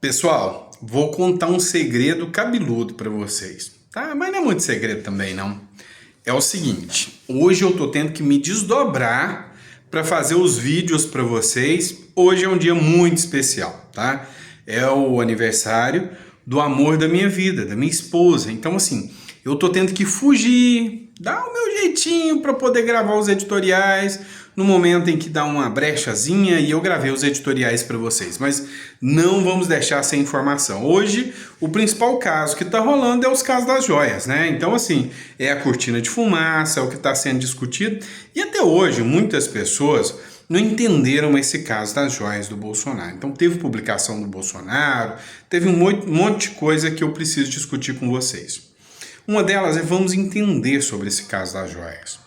Pessoal, vou contar um segredo cabeludo para vocês, tá? Mas não é muito segredo também, não. É o seguinte, hoje eu tô tendo que me desdobrar para fazer os vídeos para vocês. Hoje é um dia muito especial, tá? É o aniversário do amor da minha vida, da minha esposa. Então, assim, eu tô tendo que fugir, dar o meu jeitinho para poder gravar os editoriais no momento em que dá uma brechazinha e eu gravei os editoriais para vocês. Mas não vamos deixar sem informação. Hoje, o principal caso que está rolando é os casos das joias, né? Então, assim, é a cortina de fumaça, é o que está sendo discutido. E até hoje, muitas pessoas não entenderam esse caso das joias do Bolsonaro. Então, teve publicação do Bolsonaro, teve um monte de coisa que eu preciso discutir com vocês. Uma delas é vamos entender sobre esse caso das joias.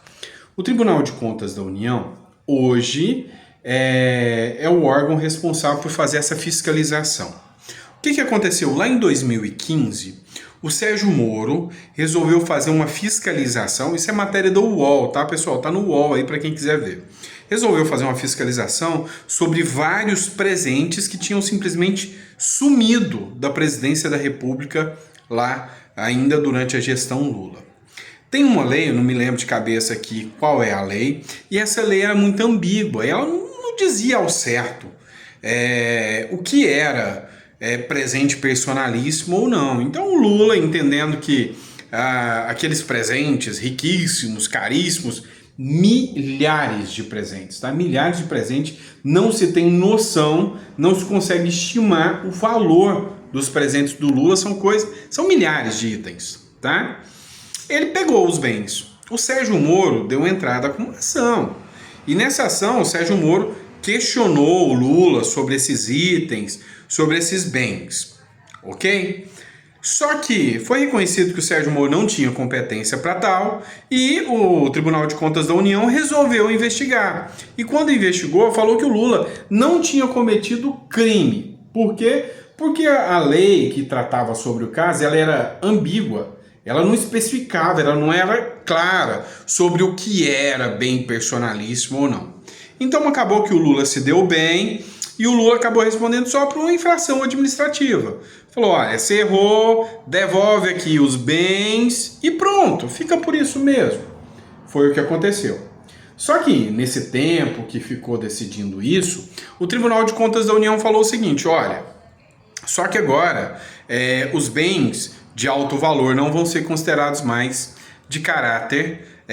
O Tribunal de Contas da União, hoje, é o órgão responsável por fazer essa fiscalização. O que aconteceu? Lá em 2015, o Sérgio Moro resolveu fazer uma fiscalização, isso é matéria do UOL, tá, pessoal? Tá no UOL aí para quem quiser ver. Resolveu fazer uma fiscalização sobre vários presentes que tinham simplesmente sumido da presidência da República lá ainda durante a gestão Lula. Tem uma lei, eu não me lembro de cabeça aqui qual é a lei, e essa lei era muito ambígua, ela não dizia ao certo o que era presente personalíssimo ou não. Então o Lula, entendendo que aqueles presentes riquíssimos, caríssimos, milhares de presentes, tá? Milhares de presentes, não se tem noção, não se consegue estimar o valor dos presentes do Lula, são milhares de itens, tá? Ele pegou os bens. O Sérgio Moro deu entrada com uma ação. E nessa ação, o Sérgio Moro questionou o Lula sobre esses itens, sobre esses bens. Ok? Só que foi reconhecido que o Sérgio Moro não tinha competência para tal e o Tribunal de Contas da União resolveu investigar. E quando investigou, falou que o Lula não tinha cometido crime. Por quê? Porque a lei que tratava sobre o caso ela era ambígua. Ela não especificava, ela não era clara sobre o que era bem personalíssimo ou não. Então acabou que o Lula se deu bem e o Lula acabou respondendo só por uma infração administrativa. Falou, olha, você errou, devolve aqui os bens e pronto, fica por isso mesmo. Foi o que aconteceu. Só que nesse tempo que ficou decidindo isso, o Tribunal de Contas da União falou o seguinte, olha, só que agora os bens de alto valor não vão ser considerados mais de caráter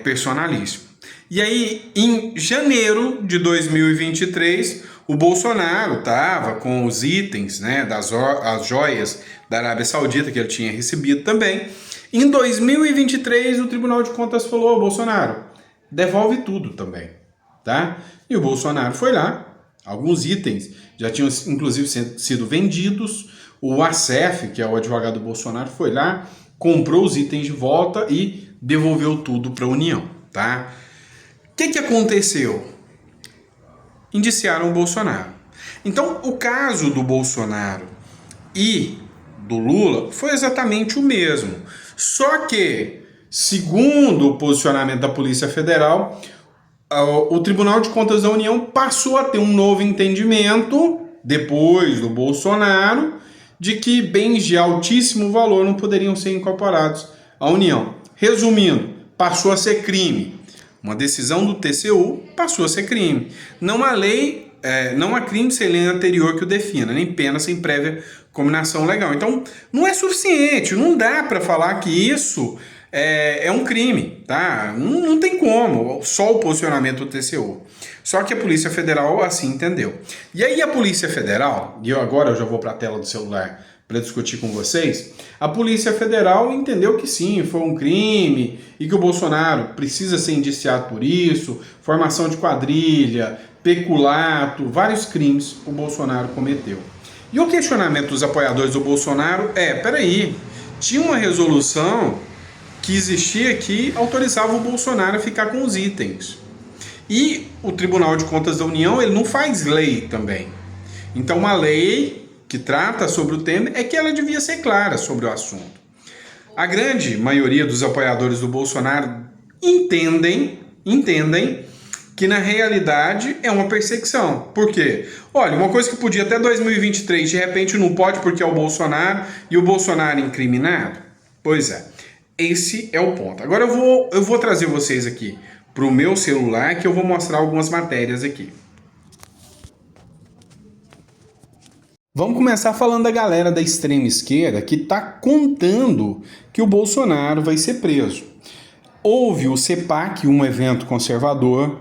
personalíssimo. E aí, em janeiro de 2023, o Bolsonaro estava com os itens, né, as joias da Arábia Saudita que ele tinha recebido também. Em 2023, o Tribunal de Contas falou, Bolsonaro, devolve tudo também, tá? E o Bolsonaro foi lá, alguns itens já tinham inclusive sido vendidos. O Assef, que é o advogado do Bolsonaro, foi lá, comprou os itens de volta e devolveu tudo para a União, tá? O que aconteceu? Indiciaram o Bolsonaro. Então, o caso do Bolsonaro e do Lula foi exatamente o mesmo. Só que, segundo o posicionamento da Polícia Federal, o Tribunal de Contas da União passou a ter um novo entendimento, depois do Bolsonaro, de que bens de altíssimo valor não poderiam ser incorporados à União. Resumindo, passou a ser crime. Uma decisão do TCU passou a ser crime. Não há lei, não há crime sem lei anterior que o defina, nem pena sem prévia combinação legal. Então, não é suficiente, não dá para falar que isso é um crime, tá? Não tem como, só o posicionamento do TCU. Só que a Polícia Federal assim entendeu. E aí a Polícia Federal, e agora eu já vou para a tela do celular para discutir com vocês, a Polícia Federal entendeu que sim, foi um crime e que o Bolsonaro precisa ser indiciado por isso, formação de quadrilha, peculato, vários crimes o Bolsonaro cometeu. E o questionamento dos apoiadores do Bolsonaro peraí, tinha uma resolução que existia que autorizava o Bolsonaro a ficar com os itens. E o Tribunal de Contas da União, ele não faz lei também. Então, uma lei que trata sobre o tema é que ela devia ser clara sobre o assunto. A grande maioria dos apoiadores do Bolsonaro entendem que na realidade é uma perseguição. Por quê? Olha, uma coisa que podia até 2023, de repente não pode porque é o Bolsonaro e o Bolsonaro é incriminado? Pois é, esse é o ponto. Agora eu vou trazer vocês aqui para o meu celular que eu vou mostrar algumas matérias aqui. Vamos começar falando da galera da extrema esquerda que está contando que o Bolsonaro vai ser preso. Houve o CEPAC, um evento conservador,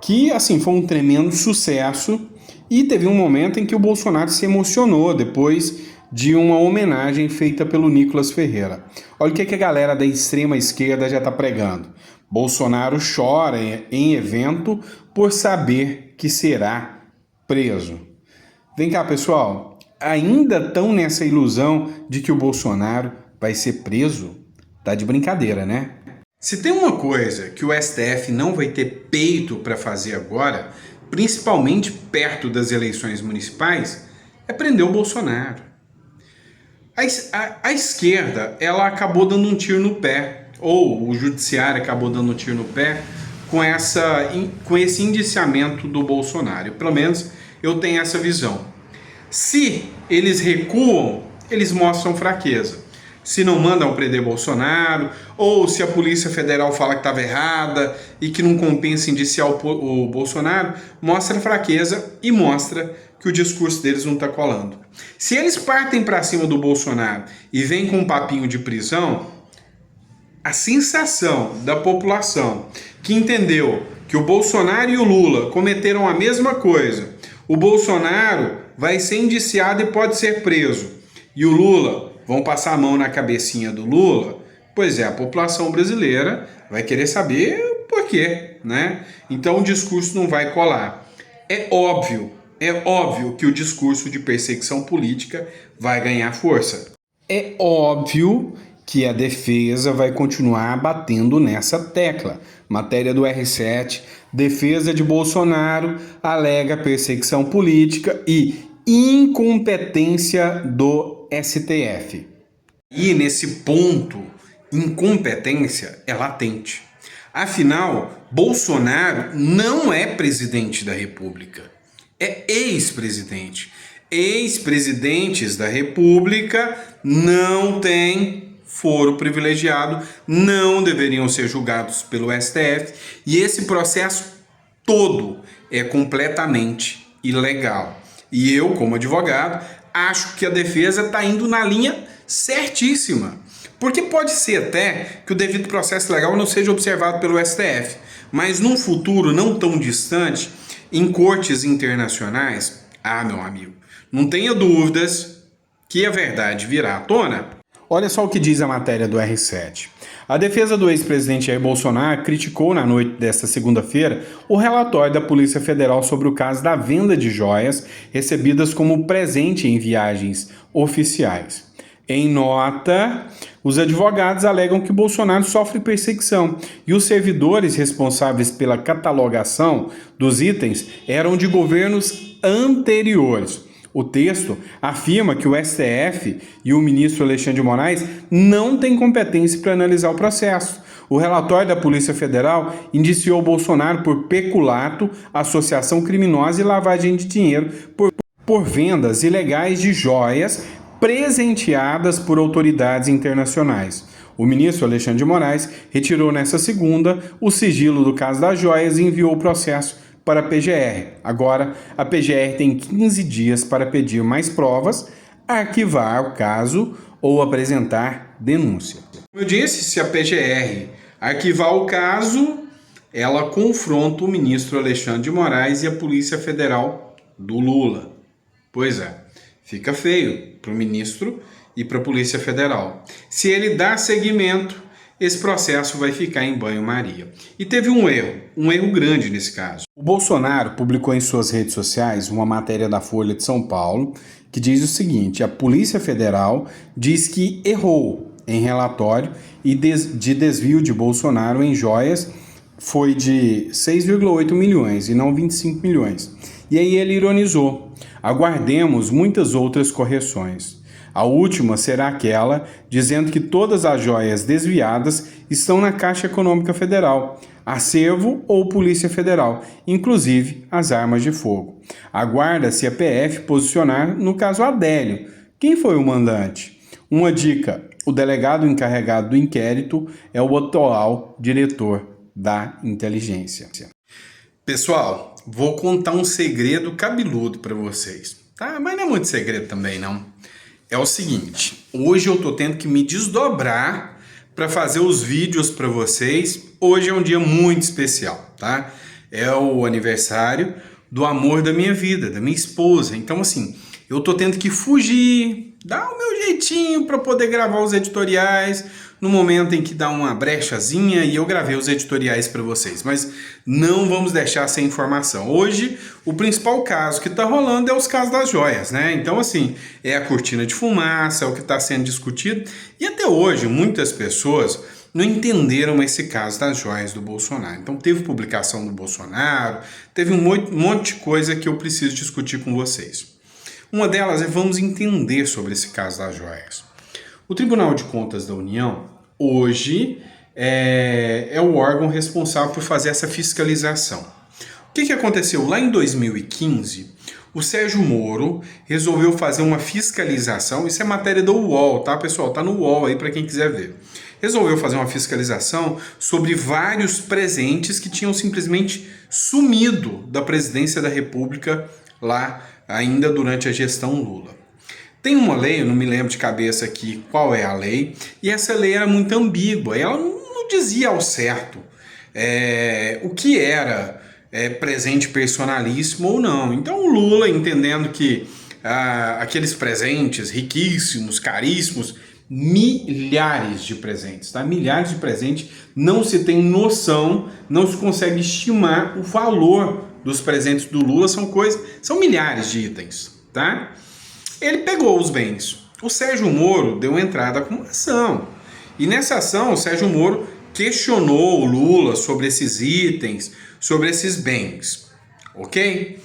que assim foi um tremendo sucesso e teve um momento em que o Bolsonaro se emocionou depois de uma homenagem feita pelo Nicolas Ferreira. Olha o que a galera da extrema esquerda já está pregando. Bolsonaro chora em evento por saber que será preso. Vem cá, pessoal, ainda estão nessa ilusão de que o Bolsonaro vai ser preso? Tá de brincadeira, né? Se tem uma coisa que o STF não vai ter peito para fazer agora, principalmente perto das eleições municipais, é prender o Bolsonaro. A esquerda, ela acabou dando um tiro no pé, ou o judiciário acabou dando um tiro no pé com esse indiciamento do Bolsonaro. Pelo menos eu tenho essa visão. Se eles recuam, eles mostram fraqueza. Se não mandam prender Bolsonaro, ou se a Polícia Federal fala que estava errada e que não compensa indiciar o Bolsonaro, mostra fraqueza e mostra que o discurso deles não está colando. Se eles partem para cima do Bolsonaro e vêm com um papinho de prisão, a sensação da população que entendeu que o Bolsonaro e o Lula cometeram a mesma coisa, o Bolsonaro vai ser indiciado e pode ser preso, e o Lula vão passar a mão na cabecinha do Lula, pois é, a população brasileira vai querer saber por quê, né? Então o discurso não vai colar. É óbvio que o discurso de perseguição política vai ganhar força. É óbvio que a defesa vai continuar batendo nessa tecla. Matéria do R7, defesa de Bolsonaro alega perseguição política e incompetência do STF. E nesse ponto, incompetência é latente. Afinal, Bolsonaro não é presidente da República, é ex-presidente. Ex-presidentes da República não têm foro privilegiado, não deveriam ser julgados pelo STF, e esse processo todo é completamente ilegal. E eu, como advogado, acho que a defesa está indo na linha certíssima. Porque pode ser até que o devido processo legal não seja observado pelo STF, mas num futuro não tão distante, em cortes internacionais, meu amigo, não tenha dúvidas que a verdade virá à tona. Olha só o que diz a matéria do R7. A defesa do ex-presidente Jair Bolsonaro criticou na noite desta segunda-feira o relatório da Polícia Federal sobre o caso da venda de joias recebidas como presente em viagens oficiais. Em nota, os advogados alegam que Bolsonaro sofre perseguição e os servidores responsáveis pela catalogação dos itens eram de governos anteriores. O texto afirma que o STF e o ministro Alexandre de Moraes não têm competência para analisar o processo. O relatório da Polícia Federal indiciou Bolsonaro por peculato, associação criminosa e lavagem de dinheiro por vendas ilegais de joias presenteadas por autoridades internacionais. O ministro Alexandre de Moraes retirou nesta segunda o sigilo do caso das joias e enviou o processo para a PGR. Agora, a PGR tem 15 dias para pedir mais provas, arquivar o caso ou apresentar denúncia. Como eu disse, se a PGR arquivar o caso, ela confronta o ministro Alexandre de Moraes e a Polícia Federal do Lula. Pois é, fica feio para o ministro e para a Polícia Federal. Se ele dá seguimento, esse processo vai ficar em banho-maria. E teve um erro grande nesse caso. O Bolsonaro publicou em suas redes sociais uma matéria da Folha de São Paulo que diz o seguinte: a Polícia Federal diz que errou em relatório e de desvio de Bolsonaro em joias foi de 6,8 milhões e não 25 milhões. E aí ele ironizou: aguardemos muitas outras correções. A última será aquela dizendo que todas as joias desviadas estão na Caixa Econômica Federal. acervo ou Polícia Federal, inclusive as armas de fogo. Aguarda-se a PF posicionar no caso Adélio. Quem foi o mandante? Uma dica: o delegado encarregado do inquérito é o atual diretor da inteligência. Pessoal, vou contar um segredo cabeludo para vocês, tá? Mas não é muito segredo também, não. É o seguinte, hoje eu tô tendo que me desdobrar para fazer os vídeos para vocês. Hoje é um dia muito especial, tá? É o aniversário do amor da minha vida, da minha esposa. Então, assim, eu tô tendo que fugir, dar o meu jeitinho para poder gravar os editoriais no momento em que dá uma brechazinha, e eu gravei os editoriais para vocês. Mas não vamos deixar sem informação. Hoje, o principal caso que está rolando é os casos das joias, né? Então, assim, é a cortina de fumaça, é o que está sendo discutido. E até hoje, muitas pessoas não entenderam esse caso das joias do Bolsonaro. Então, teve publicação do Bolsonaro, teve um monte de coisa que eu preciso discutir com vocês. Uma delas é vamos entender sobre esse caso das joias. O Tribunal de Contas da União, hoje, é o órgão responsável por fazer essa fiscalização. O que aconteceu? Lá em 2015, o Sérgio Moro resolveu fazer uma fiscalização. Isso é matéria do UOL, tá, pessoal? Tá no UOL aí para quem quiser ver. Resolveu fazer uma fiscalização sobre vários presentes que tinham simplesmente sumido da presidência da República lá ainda durante a gestão Lula. Tem uma lei, eu não me lembro de cabeça aqui qual é a lei, e essa lei era muito ambígua, ela não dizia ao certo o que era presente personalíssimo ou não. Então o Lula, entendendo que aqueles presentes riquíssimos, caríssimos, milhares de presentes, tá? Milhares de presentes, não se tem noção, não se consegue estimar o valor dos presentes do Lula, são milhares de itens, tá? Ele pegou os bens. O Sérgio Moro deu entrada com uma ação. E nessa ação, o Sérgio Moro questionou o Lula sobre esses itens, sobre esses bens. Ok?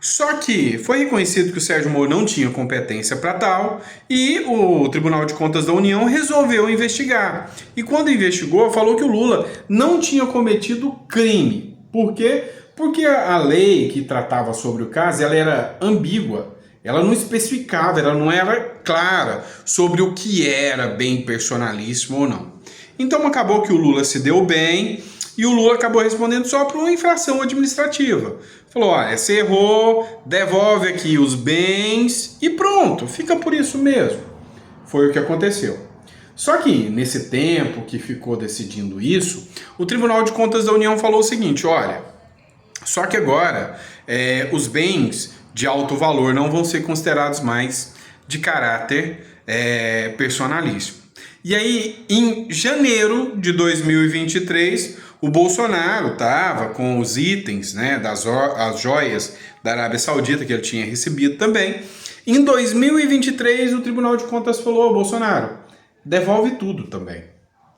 Só que foi reconhecido que o Sérgio Moro não tinha competência para tal e o Tribunal de Contas da União resolveu investigar. E quando investigou, falou que o Lula não tinha cometido crime. Por quê? Porque a lei que tratava sobre o caso, ela era ambígua. Ela não especificava, ela não era clara sobre o que era bem personalíssimo ou não. Então acabou que o Lula se deu bem e o Lula acabou respondendo só por uma infração administrativa. Falou, olha, você errou, devolve aqui os bens e pronto, fica por isso mesmo. Foi o que aconteceu. Só que nesse tempo que ficou decidindo isso, o Tribunal de Contas da União falou o seguinte, olha, só que agora os bens de alto valor não vão ser considerados mais de caráter personalíssimo. E aí, em janeiro de 2023, o Bolsonaro estava com os itens, né, as joias da Arábia Saudita que ele tinha recebido também. Em 2023, o Tribunal de Contas falou, Bolsonaro, devolve tudo também,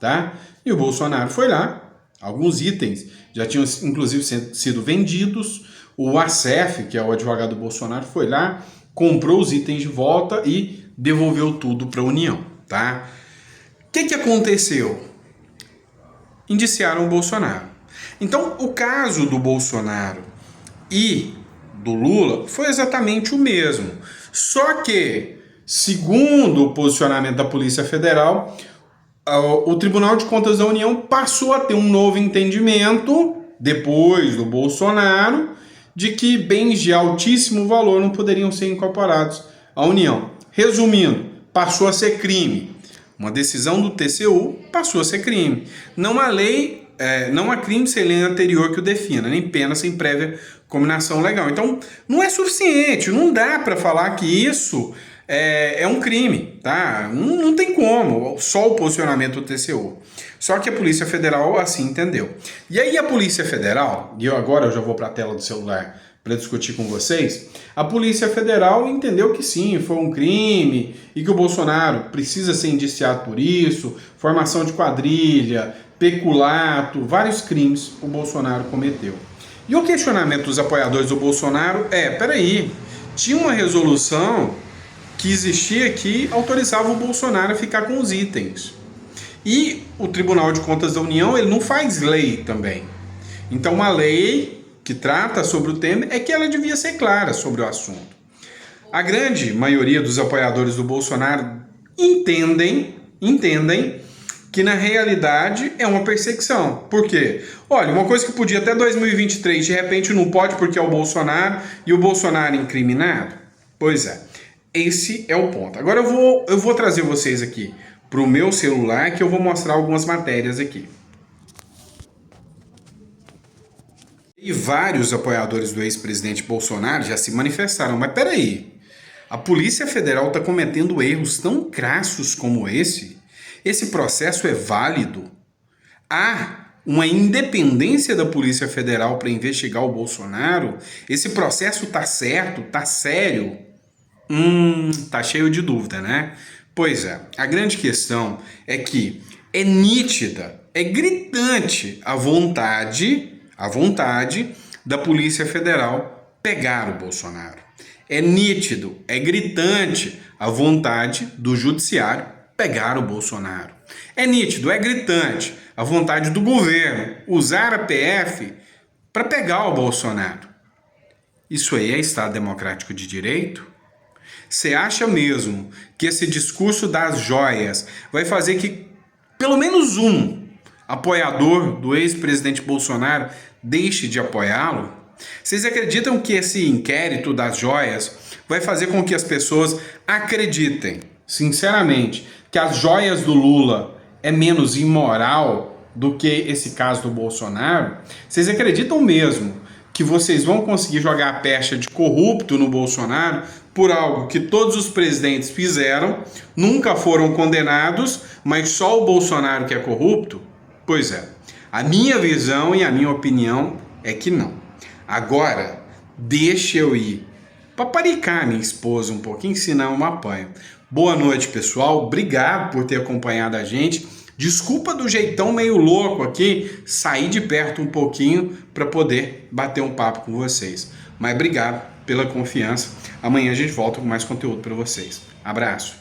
tá? E o Bolsonaro foi lá, alguns itens já tinham inclusive sido vendidos. O Assef, que é o advogado do Bolsonaro, foi lá, comprou os itens de volta e devolveu tudo para a União, tá? O que aconteceu? Indiciaram o Bolsonaro. Então, o caso do Bolsonaro e do Lula foi exatamente o mesmo. Só que, segundo o posicionamento da Polícia Federal, o Tribunal de Contas da União passou a ter um novo entendimento, depois do Bolsonaro, de que bens de altíssimo valor não poderiam ser incorporados à União. Resumindo, passou a ser crime. Uma decisão do TCU passou a ser crime. Não há lei, não há crime sem lei anterior que o defina, nem pena sem prévia combinação legal. Então, não é suficiente, não dá para falar que isso é um crime, tá? Não tem como, só o posicionamento do TCU. Só que a Polícia Federal assim entendeu. E aí a Polícia Federal, e agora eu já vou para a tela do celular para discutir com vocês, a Polícia Federal entendeu que sim, foi um crime e que o Bolsonaro precisa ser indiciado por isso, formação de quadrilha, peculato, vários crimes o Bolsonaro cometeu. E o questionamento dos apoiadores do Bolsonaro peraí, tinha uma resolução que existia que autorizava o Bolsonaro a ficar com os itens. E o Tribunal de Contas da União, ele não faz lei também. Então, uma lei que trata sobre o tema é que ela devia ser clara sobre o assunto. A grande maioria dos apoiadores do Bolsonaro entendem que na realidade é uma perseguição. Por quê? Olha, uma coisa que podia até 2023, de repente não pode porque é o Bolsonaro e o Bolsonaro é incriminado? Pois é, esse é o ponto. Agora eu vou trazer vocês aqui para o meu celular que eu vou mostrar algumas matérias aqui. E vários apoiadores do ex-presidente Bolsonaro já se manifestaram. Mas peraí, a Polícia Federal está cometendo erros tão crassos como esse? Esse processo é válido? Há uma independência da Polícia Federal para investigar o Bolsonaro? Esse processo tá certo? Tá sério? Tá cheio de dúvida, né? Pois é, a grande questão é que é nítida, é gritante a vontade da Polícia Federal pegar o Bolsonaro. É nítido, é gritante a vontade do Judiciário pegar o Bolsonaro. É nítido, é gritante a vontade do governo usar a PF para pegar o Bolsonaro. Isso aí é Estado Democrático de Direito? Você acha mesmo que esse discurso das joias vai fazer que pelo menos um apoiador do ex-presidente Bolsonaro deixe de apoiá-lo? Vocês acreditam que esse inquérito das joias vai fazer com que as pessoas acreditem, sinceramente, que as joias do Lula é menos imoral do que esse caso do Bolsonaro? Vocês acreditam mesmo que vocês vão conseguir jogar a pecha de corrupto no Bolsonaro por algo que todos os presidentes fizeram, nunca foram condenados, mas só o Bolsonaro que é corrupto? Pois é, a minha visão e a minha opinião é que não. Agora, deixa eu ir paparicar minha esposa um pouquinho, senão eu me apanho. Boa noite, pessoal. Obrigado por ter acompanhado a gente. Desculpa do jeitão meio louco aqui, sair de perto um pouquinho para poder bater um papo com vocês. Mas obrigado pela confiança. Amanhã a gente volta com mais conteúdo para vocês. Abraço.